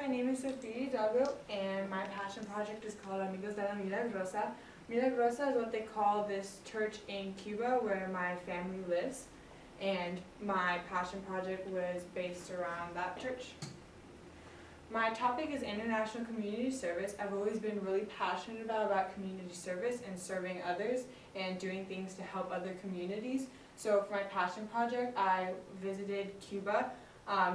my name is Sophia and my passion project is called Amigos de la Milagrosa. Milagrosa is what they call this church in Cuba where my family lives, and my passion project was based around that church. My topic is international community service. I've always been really passionate about community service and serving others and doing things to help other communities. So for my passion project, I visited Cuba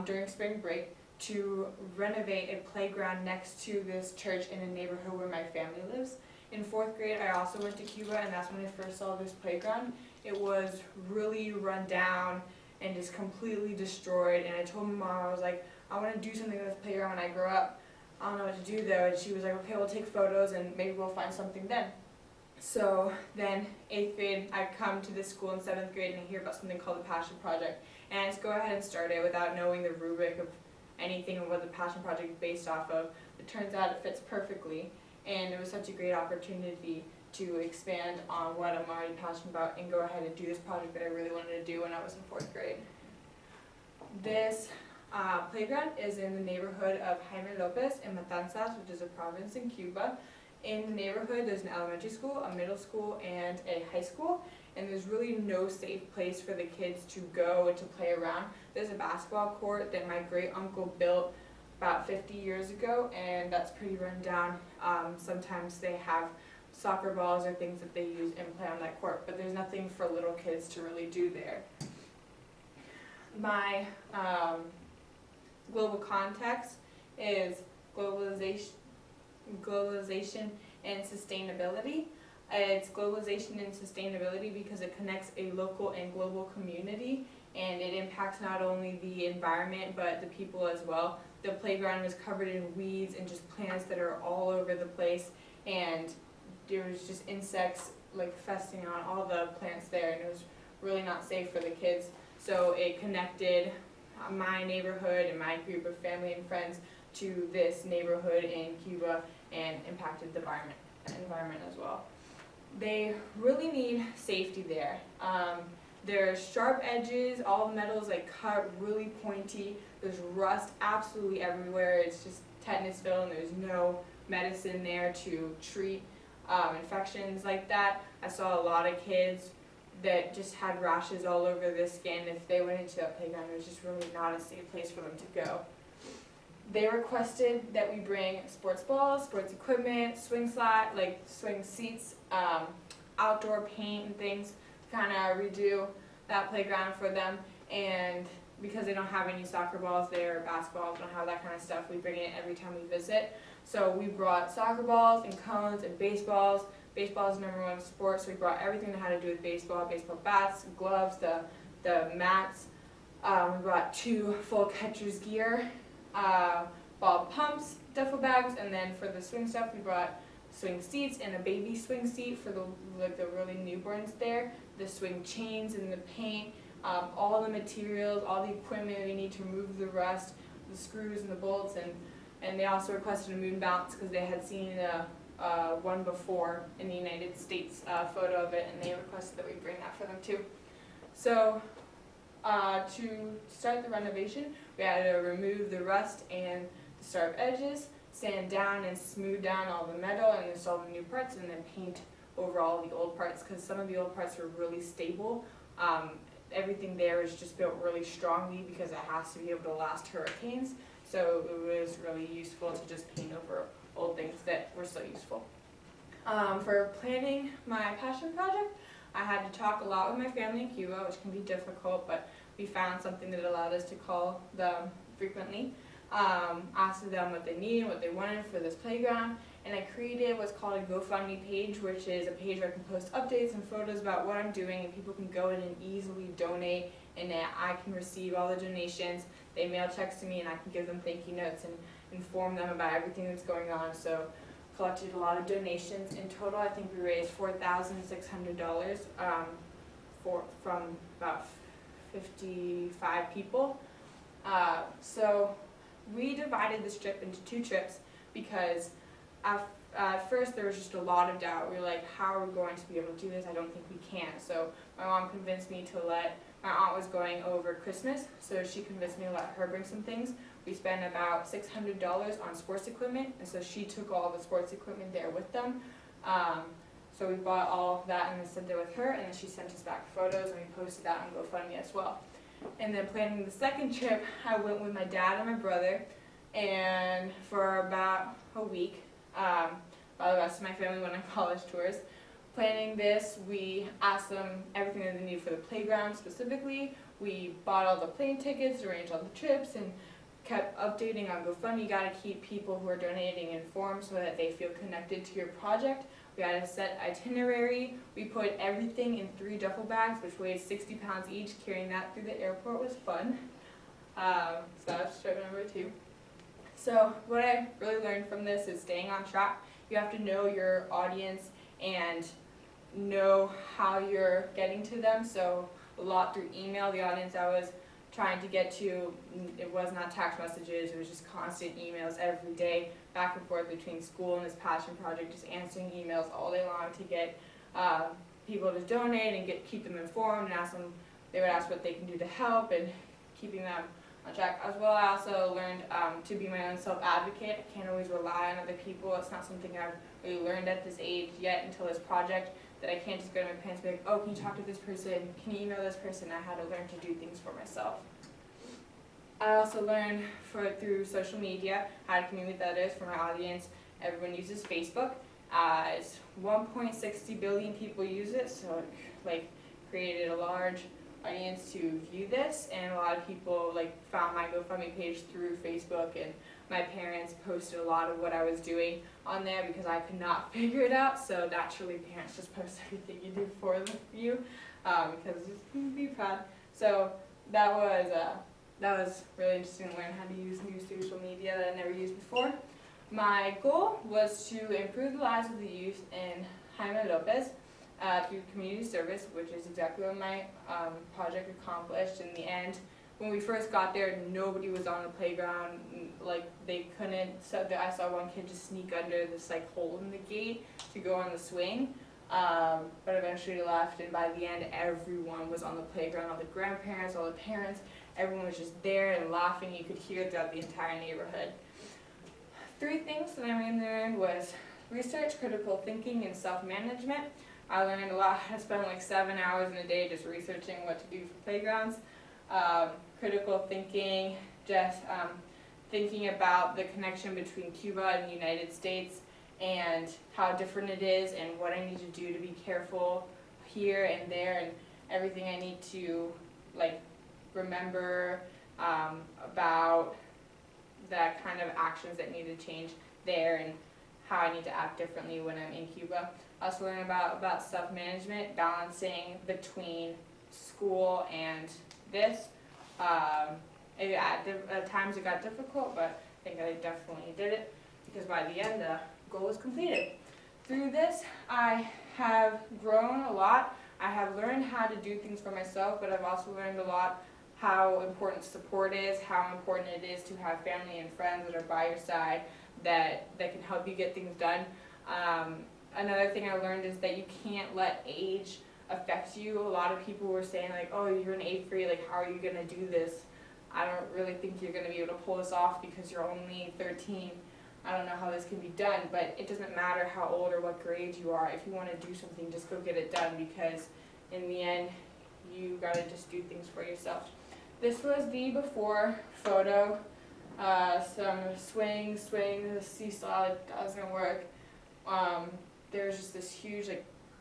during spring break to renovate a playground next to this church in a neighborhood where my family lives. In 4th grade, I also went to Cuba, and that's when I first saw this playground. It was really run down and just completely destroyed, and I told my mom, I was like, I want to do something with this playground when I grow up. I don't know what to do though, and she was like, okay, we'll take photos and maybe we'll find something then. So then 8th grade, I come to this school in 7th grade and I hear about something called the Passion Project, and I just go ahead and start it without knowing the rubric of anything of what the Passion Project is based off of. It turns out it fits perfectly, and it was such a great opportunity to expand on what I'm already passionate about and go ahead and do this project that I really wanted to do when I was in 4th grade. This playground is in the neighborhood of Jaime Lopez in Matanzas, which is a province in Cuba. In the neighborhood, there's an elementary school, a middle school, and a high school, and there's really no safe place for the kids to go and to play around. There's a basketball court that my great-uncle built about 50 years ago, and that's pretty run down. Sometimes they have soccer balls or things that they use and play on that court, but there's nothing for little kids to really do there. My global context is globalization and sustainability. It's globalization and sustainability because it connects a local and global community, and it impacts not only the environment but the people as well. The playground was covered in weeds and just plants that are all over the place, and there was just insects like festing on all the plants there, and it was really not safe for the kids. So it connected my neighborhood and my group of family and friends to this neighborhood in Cuba and impacted the environment as well. They really need safety there. There's sharp edges, all the metal is like cut really pointy, there's rust absolutely everywhere, it's just tetanus filled and there's no medicine there to treat infections like that. I saw a lot of kids that just had rashes all over their skin. If they went into a playground, it was just really not a safe place for them to go. They requested that we bring sports balls, sports equipment, swing seats, outdoor paint and things to kind of redo that playground for them. And because they don't have any soccer balls there or basketballs, don't have that kind of stuff, we bring it every time we visit. So we brought soccer balls and cones and baseballs. Baseball is the #1 sport, so we brought everything that had to do with baseball bats, gloves, the mats. We brought 2 full catcher's gear, ball pumps, duffel bags, and then for the swing stuff we brought swing seats and a baby swing seat for the really newborns there, the swing chains and the paint, all the materials, all the equipment we need to remove the rust, the screws and the bolts, and they also requested a moon bounce because they had seen one before in the United States photo of it, and they requested that we bring that for them too. So to start the renovation, we had to remove the rust and the sharp edges, sand down and smooth down all the metal and install the new parts, and then paint over all the old parts because some of the old parts were really stable. Everything there is just built really strongly because it has to be able to last hurricanes, so it was really useful to just paint over old things that were so useful. For planning my passion project, I had to talk a lot with my family in Cuba, which can be difficult, but we found something that allowed us to call them frequently, asked them what they needed, what they wanted for this playground, and I created what's called a GoFundMe page, which is a page where I can post updates and photos about what I'm doing, and people can go in and easily donate, and I can receive all the donations. They mail checks to me, and I can give them thank you notes and inform them about everything that's going on. So collected a lot of donations. In total, I think we raised $4,600 from about 55 people. So we divided this trip into 2 trips because at first there was just a lot of doubt. We were like, how are we going to be able to do this? I don't think we can. So my mom convinced me to my aunt was going over Christmas, so she convinced me to let her bring some things. we spent about $600 on sports equipment, and so she took all the sports equipment there with them. So we bought all of that and then sent it with her, and then she sent us back photos, and we posted that on GoFundMe as well. And then planning the second trip, I went with my dad and my brother, and for about a week, while the rest of my family went on college tours. Planning this, we asked them everything that they need for the playground specifically. We bought all the plane tickets, arranged all the trips, and kept updating on GoFundMe. You gotta keep people who are donating informed so that they feel connected to your project. We had a set itinerary. We put everything in 3 duffel bags, which weighed 60 pounds each. Carrying that through the airport was fun. So that's trip number 2. So what I really learned from this is staying on track. You have to know your audience and know how you're getting to them. So a lot through email. The audience I was trying to get to, it was not text messages, it was just constant emails every day, back and forth between school and this passion project, just answering emails all day long to get people to donate and keep them informed, and ask them, they would ask what they can do to help, and keeping them on track. As well, I also learned to be my own self-advocate. I can't always rely on other people. It's not something I've really learned at this age yet until this project, that I can't just go to my parents and be like, oh, can you talk to this person? Can you email this person? I had to learn to do things for myself. I also learned through social media how to communicate with others for my audience. Everyone uses Facebook. It's 1.60 billion people use it, so it created a large audience to view this, and a lot of people found my GoFundMe page through Facebook, and my parents posted a lot of what I was doing on there because I could not figure it out, so naturally parents just post everything you do for you because you'd be proud. So that was really interesting to learn how to use new social media that I never used before. My goal was to improve the lives of the youth in Jaime Lopez through community service, which is exactly what my project accomplished. In the end, when we first got there, nobody was on the playground. They couldn't. So I saw one kid just sneak under this hole in the gate to go on the swing. But eventually left, and by the end, everyone was on the playground. All the grandparents, all the parents, everyone was just there and laughing. You could hear it throughout the entire neighborhood. 3 things that I mainly learned was research, critical thinking, and self-management. I learned a lot. I spent 7 hours in a day just researching what to do for playgrounds. Critical thinking, just thinking about the connection between Cuba and the United States and how different it is, and what I need to do to be careful here and there, and everything I need to remember about that kind of actions that need to change there, and how I need to act differently when I'm in Cuba. I also learned about self-management, balancing between school and this. At times it got difficult, but I think I definitely did it, because by the end the goal was completed. Through this, I have grown a lot. I have learned how to do things for myself, but I've also learned a lot how important support is, how important it is to have family and friends that are by your side that can help you get things done. Another thing I learned is that you can't let age affect you. A lot of people were saying oh, you're in 8th grade, how are you going to do this? I don't really think you're going to be able to pull this off because you're only 13. I don't know how this can be done, but it doesn't matter how old or what grade you are. If you want to do something, just go get it done, because in the end, you got to just do things for yourself. This was the before photo. Some swing, the seesaw, it doesn't work. There's just this huge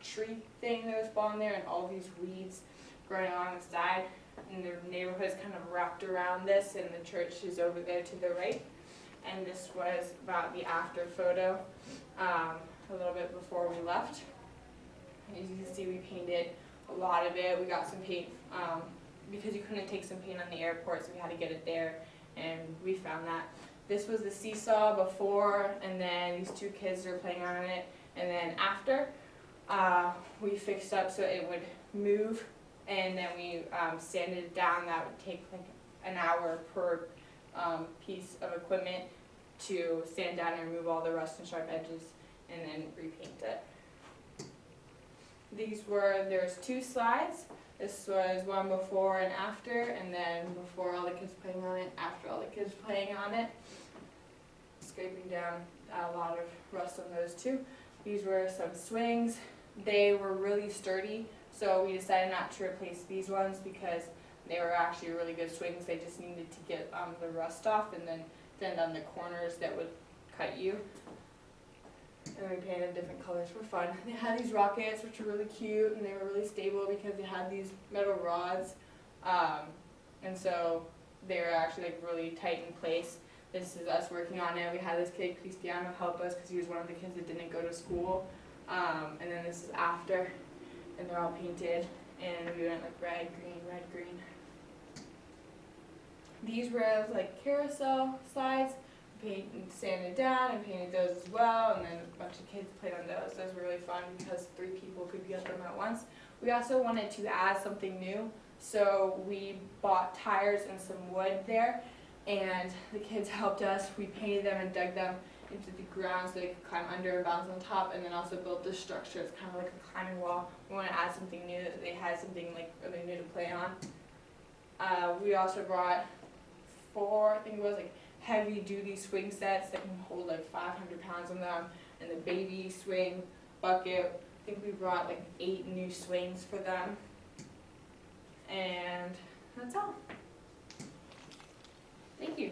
tree thing that was falling there, and all these weeds growing along the side, and the neighborhood is kind of wrapped around this, and the church is over there to the right. And this was about the after photo, a little bit before we left. As you can see, we painted a lot of it. We got some paint, because you couldn't take some paint on the airport, so we had to get it there, and we found that. This was the seesaw before, and then these 2 kids were playing on it, and then after, we fixed up so it would move, and then we sanded it down. That would take an hour per piece of equipment to sand down and remove all the rust and sharp edges, and then repaint it. There's 2 slides. This was one before and after, and then before all the kids playing on it, after all the kids playing on it. Scraping down a lot of rust on those too. These were some swings. They were really sturdy, so we decided not to replace these ones because they were actually really good swings. They just needed to get the rust off and then on the corners that would cut you. And we painted different colors for fun. They had these rockets, which were really cute, and they were really stable because they had these metal rods, and so they were actually like really tight in place. This is us working on it. We had this kid Cristiano help us because he was one of the kids that didn't go to school. And then this is after, and they're all painted, and we went like red, green. These were like carousel slides. Sanded down and painted those as well, and then a bunch of kids played on those. Those were really fun because 3 people could be at them at once. We also wanted to add something new, so we bought tires and some wood there, and the kids helped us. We painted them and dug them into the ground so they could climb under and bounce on top, and then also built this structure. It's kind of like a climbing wall. We want to add something new, that they had something like really new to play on. We also brought 4, I think it was like heavy-duty swing sets that can hold like 500 pounds on them, and the baby swing bucket. I think we brought like 8 new swings for them, and that's all. Thank you.